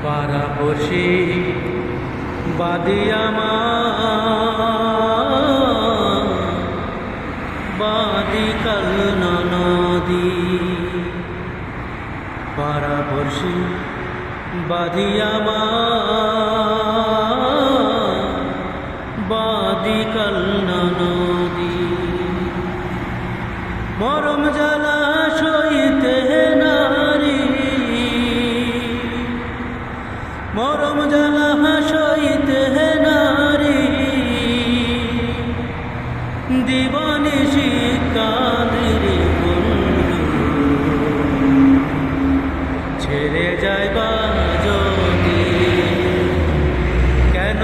পারাবশী বাদিয়ামা বাদিকাল নদী পারাবশী বাদিয়ামা বাদিকাল নদী মরম জ্বালা সইতে নারী মরম জ্বালা সইতে নারী দিবানিশি কাঁদরে বন্ধু ছেড়ে যাইবা যদি কেন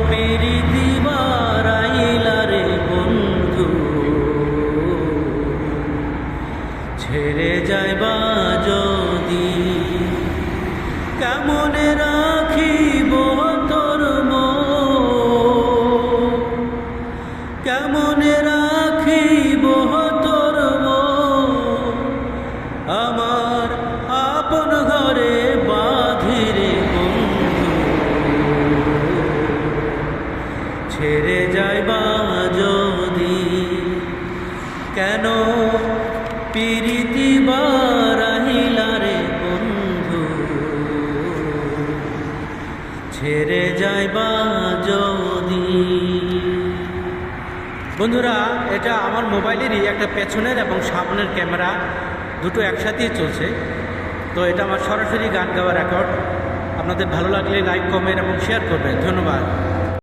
প্রীতি বারাইলা রে বন্ধু ছেড়ে যাইবা যদি কেমনে রাখিব তোর কেমনে রাখিব তোর আমার আপন ঘরে বাঁধিরে বন্ধু ছেড়ে যাইবা যদি কেন প্রীতি বারাইলা রে বন্ধু ছেড়ে যাইবা যদি। বন্ধুরা, এটা আমার মোবাইলেরই একটা পেছনের এবং সামনের ক্যামেরা দুটো একসাথেই চলছে। তো এটা আমার সরাসরি গান গাওয়ার রেকর্ড। আপনাদের ভালো লাগলে লাইক, কমেন্ট এবং শেয়ার করবেন। ধন্যবাদ।